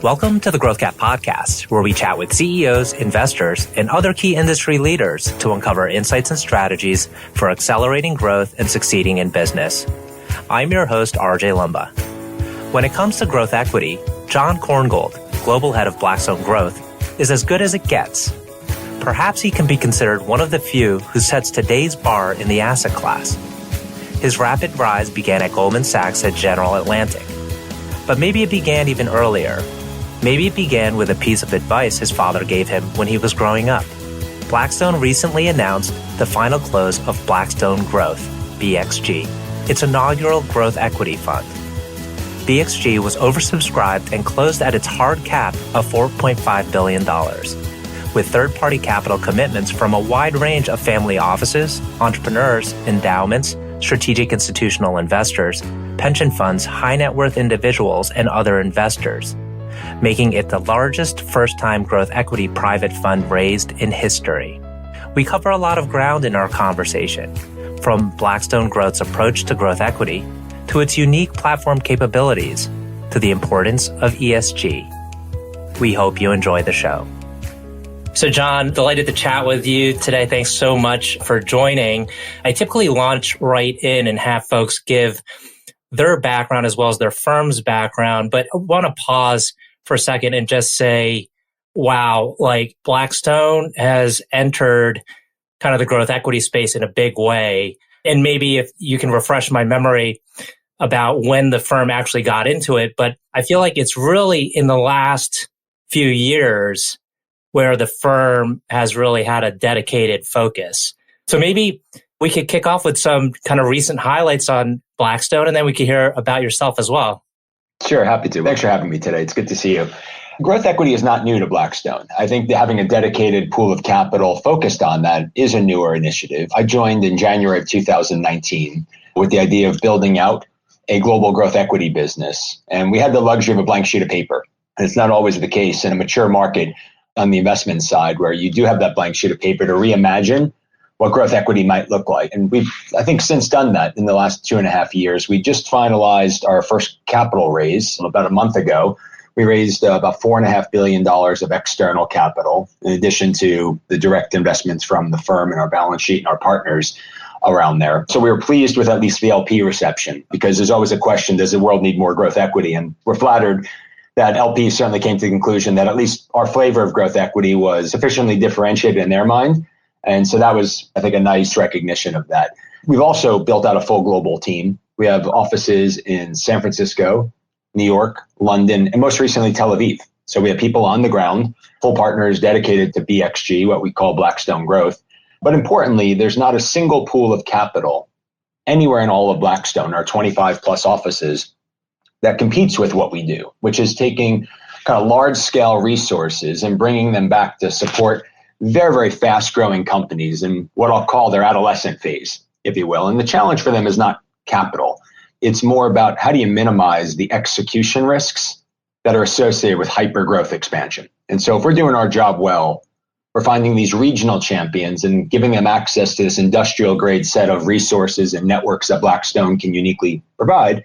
Welcome to the Growth Gap Podcast, where we chat with CEOs, investors, and other key industry leaders to uncover insights and strategies for accelerating growth and succeeding in business. I'm your host, RJ Lumba. When it comes to growth equity, Jon Korngold, Global Head of Blackstone Growth, is as good as it gets. Perhaps he can be considered one of the few who sets today's bar in the asset class. His rapid rise began at Goldman Sachs at General Atlantic. But maybe it began even earlier. Maybe it began with a piece of advice his father gave him when he was growing up. Blackstone recently announced the final close of Blackstone Growth, BXG, its inaugural growth equity fund. BXG was oversubscribed and closed at its hard cap of $4.5 billion, with third-party capital commitments from a wide range of family offices, entrepreneurs, endowments, strategic institutional investors, pension funds, high-net-worth individuals, and other investors, making it the largest first-time growth equity private fund raised in history. We cover a lot of ground in our conversation, from Blackstone Growth's approach to growth equity, to its unique platform capabilities, to the importance of ESG. We hope you enjoy the show. So Jon, delighted to chat with you today. Thanks so much for joining. I typically launch right in and have folks give their background as well as their firm's background, but I want to pause for a second and just say, wow, like Blackstone has entered kind of the growth equity space in a big way. And maybe if you can refresh my memory about when the firm actually got into it, but I feel like it's really in the last few years where the firm has really had a dedicated focus. So maybe we could kick off with some kind of recent highlights on Blackstone, and then we could hear about yourself as well. Sure, happy to. Thanks for having me today. It's good to see you. Growth equity is not new to Blackstone. I think that having a dedicated pool of capital focused on that is a newer initiative. I joined in January of 2019 with the idea of building out a global growth equity business. And we had the luxury of a blank sheet of paper. And it's not always the case in a mature market on the investment side where you do have that blank sheet of paper to reimagine what growth equity might look like. And we've, I think, since done that in the last 2.5 years. We just finalized our first capital raise about a month ago. We raised about $4.5 billion of external capital, in addition to the direct investments from the firm and our balance sheet and our partners around there. So we were pleased with at least the LP reception, because there's always a question, does the world need more growth equity? And we're flattered that LPs certainly came to the conclusion that at least our flavor of growth equity was sufficiently differentiated in their mind. And so that was, I think, a nice recognition of that. We've also built out a full global team. We have offices in San Francisco, New York, London, and most recently Tel Aviv. So we have people on the ground, full partners dedicated to BXG, what we call Blackstone Growth. But importantly, there's not a single pool of capital anywhere in all of Blackstone, our 25 plus offices, that competes with what we do, which is taking kind of large scale resources and bringing them back to support very, very fast growing companies in what I'll call their adolescent phase, if you will. And the challenge for them is not capital. It's more about how do you minimize the execution risks that are associated with hyper growth expansion. And so if we're doing our job well, we're finding these regional champions and giving them access to this industrial grade set of resources and networks that Blackstone can uniquely provide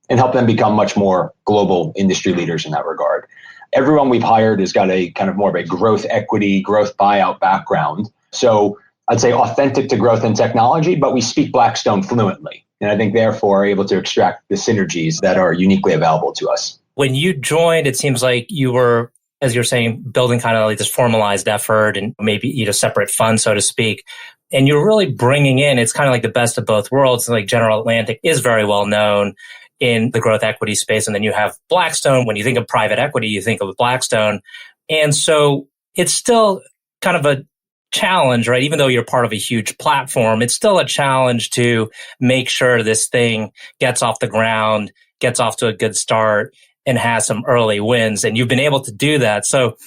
and help them become much more global industry leaders in that regard. Everyone we've hired has got a kind of more of a growth equity, growth buyout background. So I'd say authentic to growth and technology, but we speak Blackstone fluently. And I think therefore are able to extract the synergies that are uniquely available to us. When you joined, it seems like you were, as you're saying, building kind of like this formalized effort and maybe separate fund, so to speak. And you're really bringing in, it's kind of like the best of both worlds. Like General Atlantic is very well known in the growth equity space. And then you have Blackstone. When you think of private equity, you think of Blackstone. And so it's still kind of a challenge, right? Even though you're part of a huge platform, it's still a challenge to make sure this thing gets off the ground, gets off to a good start, and has some early wins. And you've been able to do that. So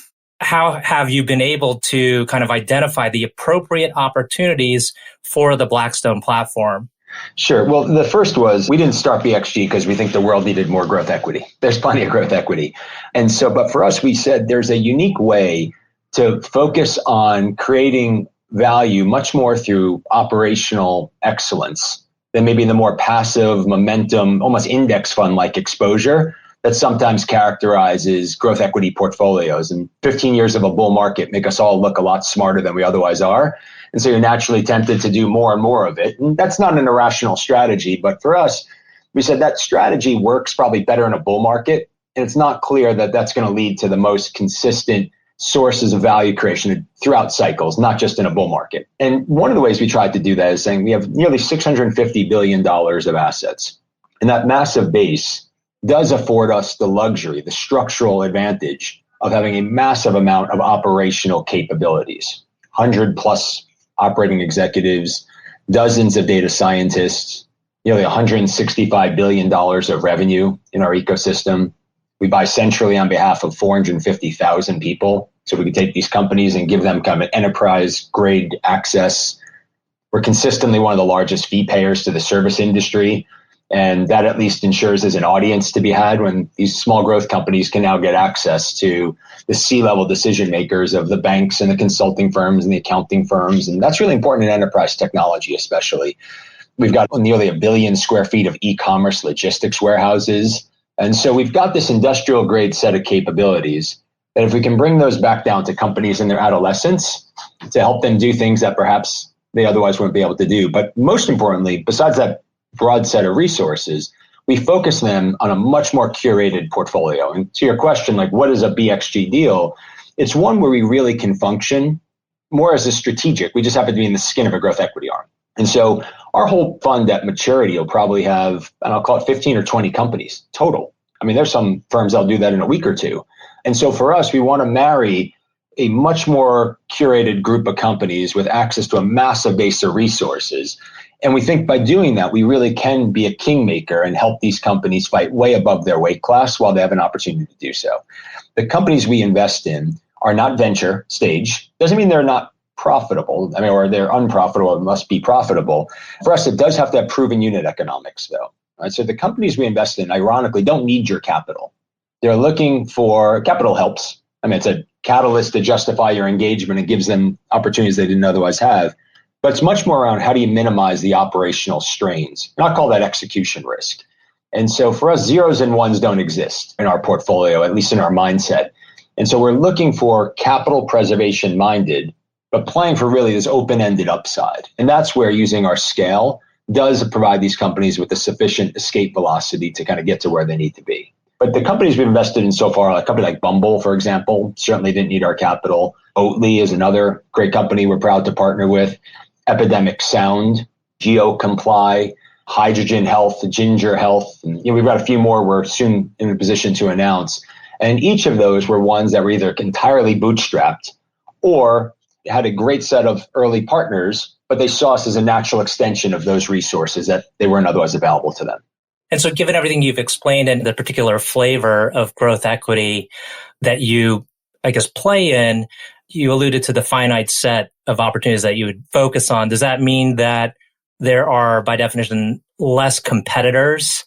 how have you been able to kind of identify the appropriate opportunities for the Blackstone platform? Sure. Well, the first was we didn't start BXG because we think the world needed more growth equity. There's plenty of growth equity. And so, but for us, we said there's a unique way to focus on creating value much more through operational excellence than maybe the more passive momentum, almost index fund-like exposure that sometimes characterizes growth equity portfolios. And 15 years of a bull market make us all look a lot smarter than we otherwise are. And so you're naturally tempted to do more and more of it. And that's not an irrational strategy. But for us, we said that strategy works probably better in a bull market. And it's not clear that that's going to lead to the most consistent sources of value creation throughout cycles, not just in a bull market. And one of the ways we tried to do that is saying we have nearly $650 billion of assets. And that massive base does afford us the luxury, the structural advantage of having a massive amount of operational capabilities, 100 plus operating executives, dozens of data scientists, nearly $165 billion of revenue in our ecosystem. We buy centrally on behalf of 450,000 people. So we can take these companies and give them kind of an enterprise grade access. We're consistently one of the largest fee payers to the service industry. And that at least ensures there's an audience to be had when these small growth companies can now get access to the C-level decision makers of the banks and the consulting firms and the accounting firms. And that's really important in enterprise technology, especially. We've got nearly 1 billion square feet of e-commerce logistics warehouses. And so we've got this industrial grade set of capabilities that if we can bring those back down to companies in their adolescence to help them do things that perhaps they otherwise wouldn't be able to do. But most importantly, besides that broad set of resources, we focus them on a much more curated portfolio. And to your question, like what is a BXG deal? It's one where we really can function more as a strategic. We just happen to be in the skin of a growth equity arm. And so our whole fund at maturity will probably have, and I'll call it 15 or 20 companies total. I mean, there's some firms that'll do that in a week or two. And so for us, we want to marry a much more curated group of companies with access to a massive base of resources. And we think by doing that, we really can be a kingmaker and help these companies fight way above their weight class while they have an opportunity to do so. The companies we invest in are not venture stage. Doesn't mean they're not profitable, or they're unprofitable, it must be profitable. For us, it does have to have proven unit economics, though. Right? So the companies we invest in, ironically, don't need your capital. They're looking for capital helps. It's a catalyst to justify your engagement and gives them opportunities they didn't otherwise have. But it's much more around how do you minimize the operational strains? And I'll call that execution risk. And so for us, zeros and ones don't exist in our portfolio, at least in our mindset. And so we're looking for capital preservation minded, but playing for really this open-ended upside. And that's where using our scale does provide these companies with a sufficient escape velocity to kind of get to where they need to be. But the companies we've invested in so far, like a company like Bumble, for example, certainly didn't need our capital. Oatly is another great company we're proud to partner with. Epidemic Sound, GeoComply, Hydrogen Health, Ginger Health. And, we've got a few more we're soon in a position to announce. And each of those were ones that were either entirely bootstrapped or had a great set of early partners, but they saw us as a natural extension of those resources that they weren't otherwise available to them. And so given everything you've explained and the particular flavor of growth equity that you, play in, you alluded to the finite set of opportunities that you would focus on. Does that mean that there are, by definition, less competitors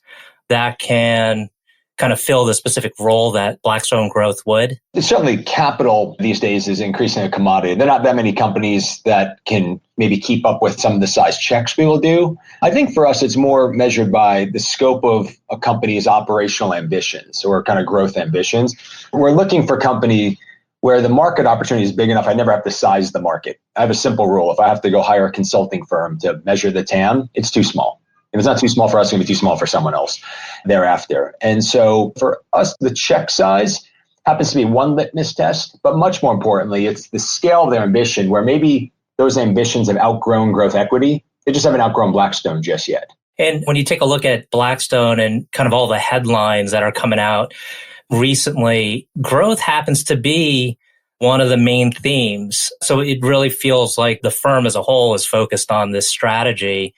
that can kind of fill the specific role that Blackstone Growth would? Certainly capital these days is increasing a commodity. There are not that many companies that can maybe keep up with some of the size checks we will do. I think for us, it's more measured by the scope of a company's operational ambitions or kind of growth ambitions. We're looking for a company where the market opportunity is big enough, I never have to size the market. I have a simple rule. If I have to go hire a consulting firm to measure the TAM, it's too small. If it's not too small for us, it's going to be too small for someone else thereafter. And so for us, the check size happens to be one litmus test, but much more importantly, it's the scale of their ambition, where maybe those ambitions have outgrown growth equity. They just haven't outgrown Blackstone just yet. And when you take a look at Blackstone and kind of all the headlines that are coming out recently, growth happens to be one of the main themes. So it really feels like the firm as a whole is focused on this strategy.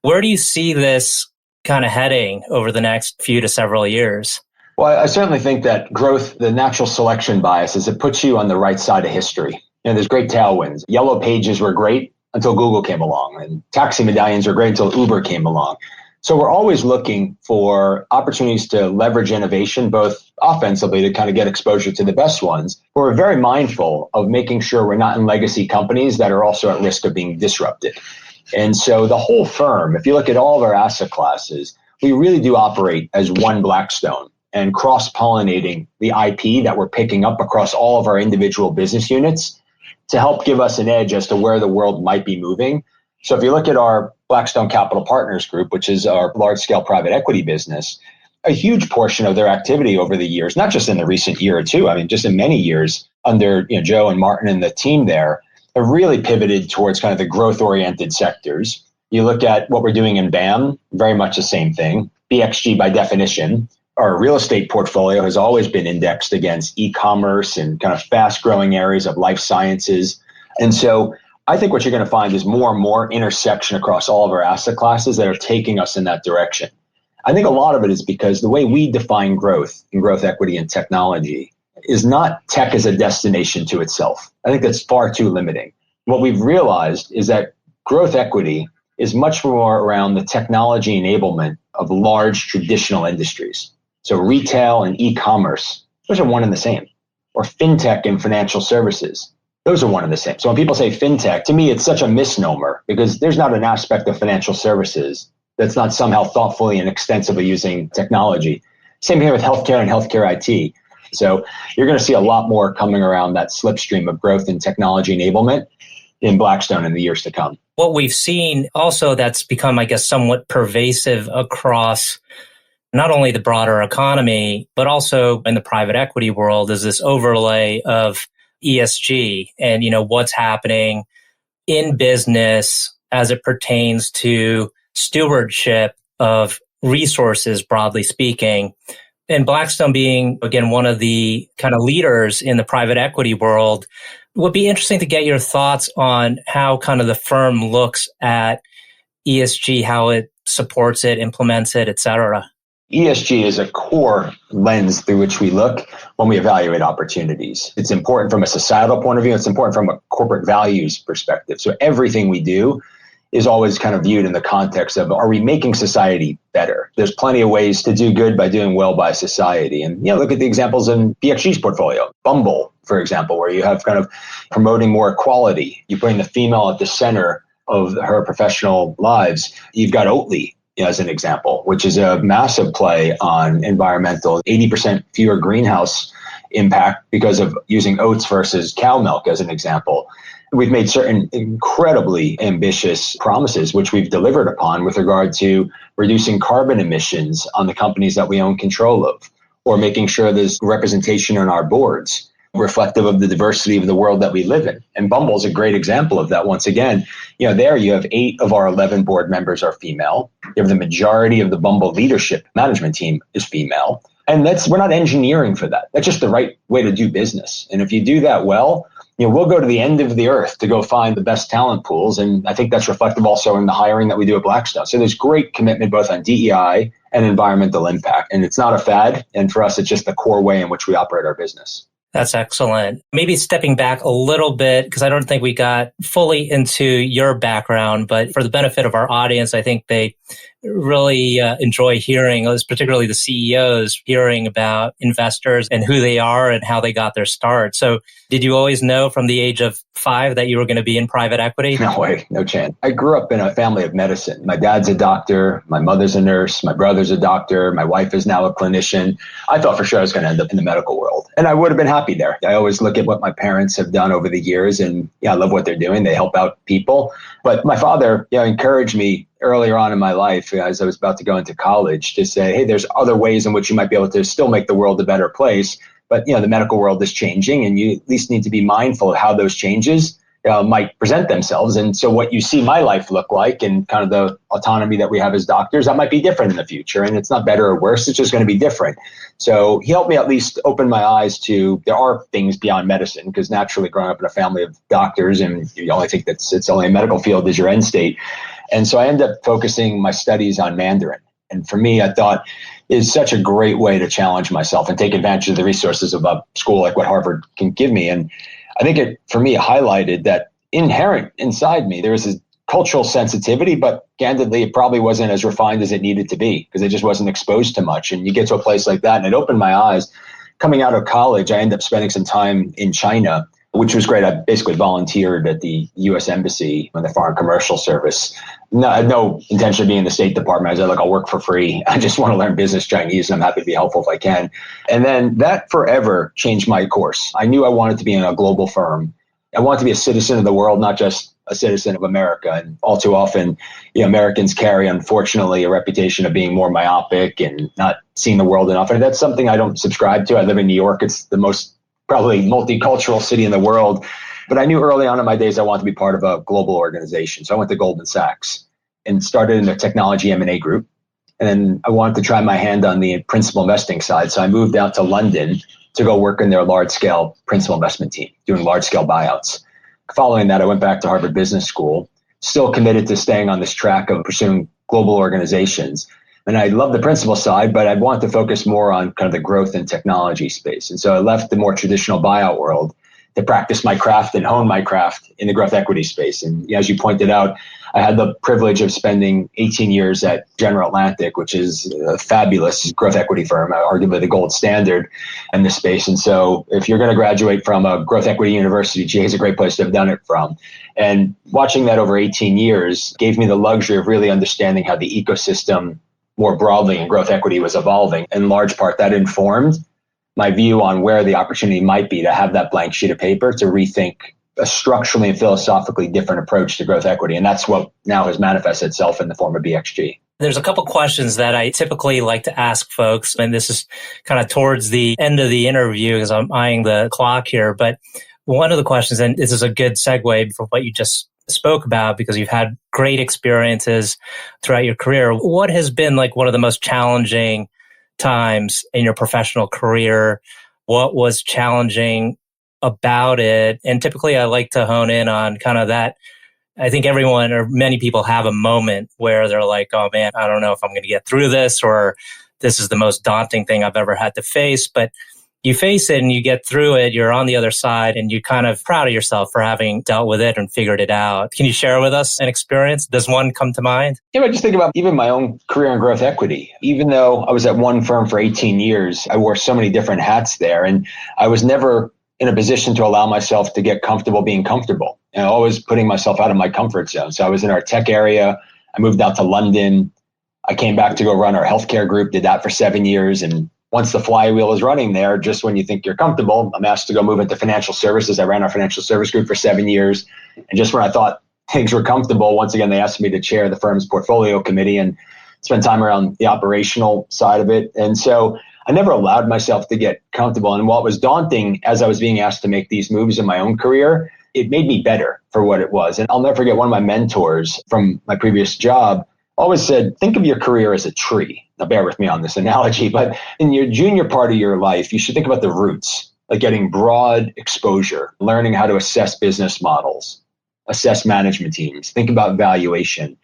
Where do you see this kind of heading over the next few to several years? Well, I certainly think that growth, the natural selection bias, is it puts you on the right side of history. There's great tailwinds. Yellow pages were great until Google came along, and taxi medallions were great until Uber came along. So we're always looking for opportunities to leverage innovation, both offensively to kind of get exposure to the best ones. But we're very mindful of making sure we're not in legacy companies that are also at risk of being disrupted. And so the whole firm, if you look at all of our asset classes, we really do operate as one Blackstone. and cross-pollinating the IP that we're picking up across all of our individual business units to help give us an edge as to where the world might be moving. So if you look at our Blackstone Capital Partners group, which is our large-scale private equity business, a huge portion of their activity over the years, not just in the recent year or two, I mean, just in many years under Joe and Martin and the team there, have really pivoted towards kind of the growth-oriented sectors. You look at what we're doing in BAM, very much the same thing. BXG by definition, our real estate portfolio has always been indexed against e-commerce and kind of fast-growing areas of life sciences. And so I think what you're going to find is more and more intersection across all of our asset classes that are taking us in that direction. I think a lot of it is because the way we define growth and growth equity and technology is not tech as a destination to itself. I think that's far too limiting. What we've realized is that growth equity is much more around the technology enablement of large traditional industries. So retail and e-commerce, those are one and the same. Or fintech and financial services, those are one and the same. So when people say fintech, to me, it's such a misnomer because there's not an aspect of financial services that's not somehow thoughtfully and extensively using technology. Same here with healthcare and healthcare IT. So you're going to see a lot more coming around that slipstream of growth and technology enablement in Blackstone in the years to come. What we've seen also that's become, I guess, somewhat pervasive across not only the broader economy, but also in the private equity world is this overlay of ESG and, what's happening in business as it pertains to stewardship of resources, broadly speaking. And Blackstone being, again, one of the kind of leaders in the private equity world, would be interesting to get your thoughts on how kind of the firm looks at ESG, how it supports it, implements it, et cetera. ESG is a core lens through which we look when we evaluate opportunities. It's important from a societal point of view. It's important from a corporate values perspective. So everything we do is always kind of viewed in the context of, are we making society better? There's plenty of ways to do good by doing well by society. And, look at the examples in BXG's portfolio. Bumble, for example, where you have kind of promoting more equality. You bring the female at the center of her professional lives. You've got Oatly as an example, which is a massive play on environmental, 80% fewer greenhouse impact because of using oats versus cow milk as an example. We've made certain incredibly ambitious promises, which we've delivered upon with regard to reducing carbon emissions on the companies that we own control of, or making sure there's representation on our boards reflective of the diversity of the world that we live in. And Bumble is a great example of that. Once again, there you have 8 of our 11 board members are female. You have the majority of the Bumble leadership management team is female. And we're not engineering for that. That's just the right way to do business. And if you do that well, we'll go to the end of the earth to go find the best talent pools. And I think that's reflective also in the hiring that we do at Blackstone. So there's great commitment both on DEI and environmental impact. And it's not a fad. And for us, it's just the core way in which we operate our business. That's excellent. Maybe stepping back a little bit, because I don't think we got fully into your background, but for the benefit of our audience, I think they really enjoy hearing, particularly the CEOs, hearing about investors and who they are and how they got their start. So did you always know from the age of 5 that you were going to be in private equity? No way, no chance. I grew up in a family of medicine. My dad's a doctor, my mother's a nurse, my brother's a doctor, my wife is now a clinician. I thought for sure I was going to end up in the medical world. And I would have been happy there. I always look at what my parents have done over the years and I love what they're doing. They help out people. But my father encouraged me earlier on in my life, as I was about to go into college, to say, hey, there's other ways in which you might be able to still make the world a better place. But, the medical world is changing and you at least need to be mindful of how those changes might present themselves. And so what you see my life look like and kind of the autonomy that we have as doctors, that might be different in the future. And it's not better or worse. It's just going to be different. So he helped me at least open my eyes to there are things beyond medicine, because naturally growing up in a family of doctors and you only think that it's only a medical field is your end state. And so I ended up focusing my studies on Mandarin. And for me, I thought is such a great way to challenge myself and take advantage of the resources of a school like what Harvard can give me. And I think it highlighted that inherent inside me, there was this cultural sensitivity, but candidly, it probably wasn't as refined as it needed to be because it just wasn't exposed to much. And you get to a place like that and it opened my eyes. Coming out of college, I ended up spending some time in China which was great. I basically volunteered at the U.S. Embassy in the Foreign Commercial Service. No, I had no intention of being in the State Department. I said, look, I'll work for free. I just want to learn business Chinese, and I'm happy to be helpful if I can. And then that forever changed my course. I knew I wanted to be in a global firm. I wanted to be a citizen of the world, not just a citizen of America. And all too often, Americans carry, unfortunately, a reputation of being more myopic and not seeing the world enough. And that's something I don't subscribe to. I live in New York. It's the most probably multicultural city in the world. But I knew early on in my days I wanted to be part of a global organization. So I went to Goldman Sachs and started in the technology M&A group. And then I wanted to try my hand on the principal investing side. So I moved out to London to go work in their large-scale principal investment team, doing large-scale buyouts. Following that, I went back to Harvard Business School, still committed to staying on this track of pursuing global organizations. And I love the principal side, but I want to focus more on kind of the growth and technology space. And so I left the more traditional buyout world to practice my craft and hone my craft in the growth equity space. And as you pointed out, I had the privilege of spending 18 years at General Atlantic, which is a fabulous growth equity firm, arguably the gold standard in this space. And so if you're going to graduate from a growth equity university, GA is a great place to have done it from. And watching that over 18 years gave me the luxury of really understanding how the ecosystem more broadly in growth equity was evolving. In large part, that informed my view on where the opportunity might be to have that blank sheet of paper to rethink a structurally and philosophically different approach to growth equity. And that's what now has manifested itself in the form of BXG. There's a couple questions that I typically like to ask folks, and this is kind of towards the end of the interview because I'm eyeing the clock here. But one of the questions, and this is a good segue from what you just spoke about because you've had great experiences throughout your career. What has been like one of the most challenging times in your professional career? What was challenging about it? And typically I like to hone in on kind of that. I think everyone or many people have a moment where they're like, oh man, I don't know if I'm going to get through this, or this is the most daunting thing I've ever had to face. But you face it and you get through it, you're on the other side, and you're kind of proud of yourself for having dealt with it and figured it out. Can you share with us an experience? Does one come to mind? I just think about even my own career in growth equity. Even though I was at one firm for 18 years, I wore so many different hats there, and I was never in a position to allow myself to get comfortable being comfortable, and always putting myself out of my comfort zone. So I was in our tech area. I moved out to London. I came back to go run our healthcare group, did that for 7 years. And once the flywheel is running there, just when you think you're comfortable, I'm asked to go move into financial services. I ran our financial service group for 7 years. And just when I thought things were comfortable, once again, they asked me to chair the firm's portfolio committee and spend time around the operational side of it. And so I never allowed myself to get comfortable. And while it was daunting as I was being asked to make these moves in my own career, it made me better for what it was. And I'll never forget one of my mentors from my previous job always said, think of your career as a tree. Now bear with me on this analogy, but in your junior part of your life, you should think about the roots, like getting broad exposure, learning how to assess business models, assess management teams, think about valuation.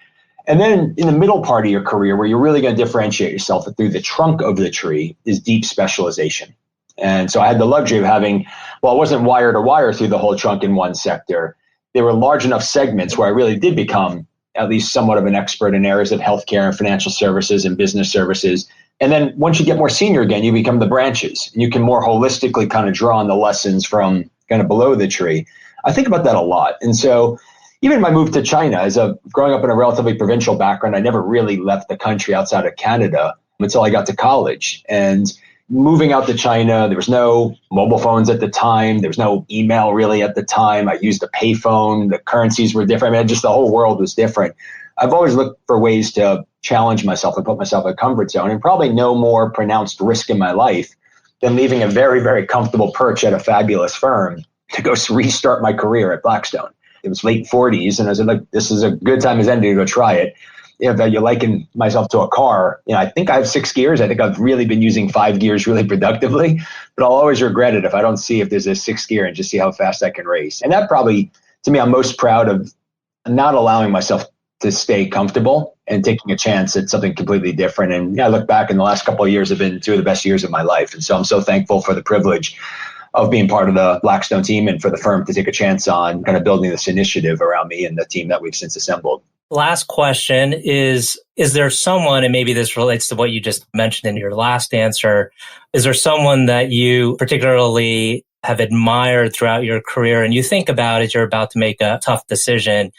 And then in the middle part of your career, where you're really going to differentiate yourself through the trunk of the tree, is deep specialization. And so I had the luxury of having, well, I wasn't wire to wire through the whole trunk in one sector. There were large enough segments where I really did become at least somewhat of an expert in areas of healthcare and financial services and business services. And then once you get more senior again, you become the branches. And you can more holistically kind of draw on the lessons from kind of below the tree. I think about that a lot. And so even my move to China, growing up in a relatively provincial background, I never really left the country outside of Canada until I got to college. And moving out to China, there was no mobile phones at the time. There was no email really at the time. I used a payphone. The currencies were different. I mean, just the whole world was different. I've always looked for ways to challenge myself and put myself in a comfort zone, and probably no more pronounced risk in my life than leaving a very, very comfortable perch at a fabulous firm to go restart my career at Blackstone. It was late 40s, and I was like, this is a good time as any to go try it. If you liken myself to a car, I think I have 6 gears. I think I've really been using 5 gears really productively, but I'll always regret it if I don't see if there's a 6th gear and just see how fast I can race. And that probably, to me, I'm most proud of not allowing myself to stay comfortable and taking a chance at something completely different. And I look back, in the last couple of years have been 2 of the best years of my life. And so I'm so thankful for the privilege of being part of the Blackstone team and for the firm to take a chance on kind of building this initiative around me and the team that we've since assembled. Last question is there someone, and maybe this relates to what you just mentioned in your last answer, is there someone that you particularly have admired throughout your career, and you think about as you're about to make a tough decision,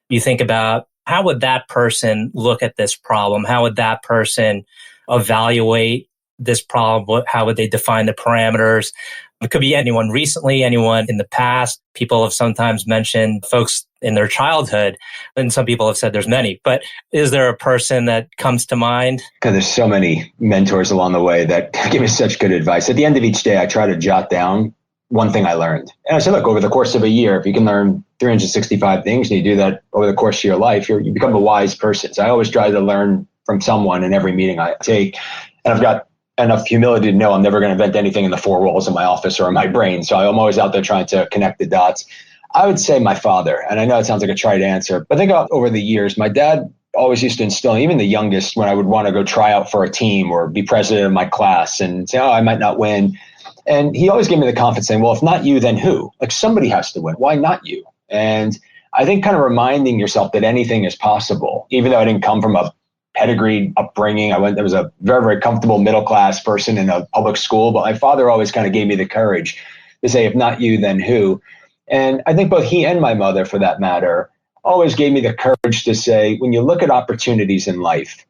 you think about how would that person look at this problem? How would that person evaluate this problem? How would they define the parameters? It could be anyone recently, anyone in the past. People have sometimes mentioned folks in their childhood, and some people have said there's many. But is there a person that comes to mind? Because there's so many mentors along the way that give me such good advice. At the end of each day, I try to jot down one thing I learned. And I said, look, over the course of a year, if you can learn 365 things and you do that over the course of your life, you become a wise person. So I always try to learn from someone in every meeting I take. And I've got enough humility to know I'm never going to invent anything in the four walls of my office or in my brain. So I'm always out there trying to connect the dots. I would say my father, and I know it sounds like a trite answer, but I think over the years, my dad always used to instill, even the youngest, when I would want to go try out for a team or be president of my class and say, oh, I might not win. And he always gave me the confidence saying, well, if not you, then who? Like somebody has to win. Why not you? And I think kind of reminding yourself that anything is possible, even though I didn't come from a pedigreed upbringing. I was a very, very comfortable middle-class person in a public school, but my father always kind of gave me the courage to say, if not you, then who? And I think both he and my mother, for that matter, always gave me the courage to say, when you look at opportunities in life,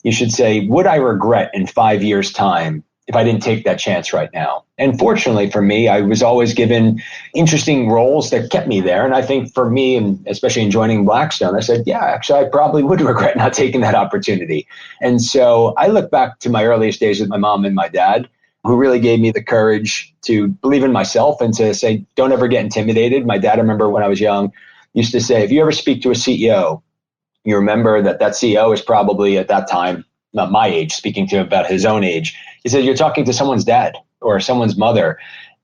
you should say, would I regret in 5 years' time if I didn't take that chance right now? And fortunately for me, I was always given interesting roles that kept me there. And I think for me, and especially in joining Blackstone, I said, yeah, actually, I probably would regret not taking that opportunity. And so I look back to my earliest days with my mom and my dad, who really gave me the courage to believe in myself and to say, don't ever get intimidated. My dad, I remember when I was young, used to say, if you ever speak to a CEO, you remember that CEO is probably at that time, not my age, speaking to him about his own age. He said, you're talking to someone's dad or someone's mother,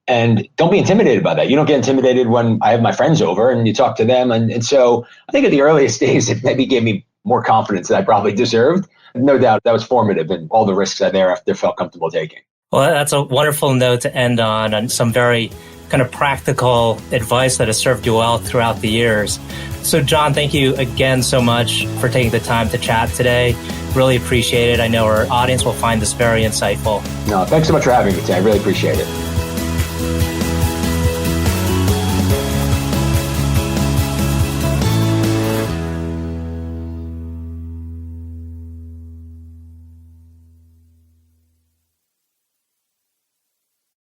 and don't be intimidated by that. You don't get intimidated when I have my friends over and you talk to them. And so I think at the earliest days, it maybe gave me more confidence than I probably deserved. No doubt that was formative, and all the risks I thereafter felt comfortable taking. Well, that's a wonderful note to end on some very kind of practical advice that has served you well throughout the years. So, Jon, thank you again so much for taking the time to chat today. Really appreciate it. I know our audience will find this very insightful. No, thanks so much for having me today. I really appreciate it.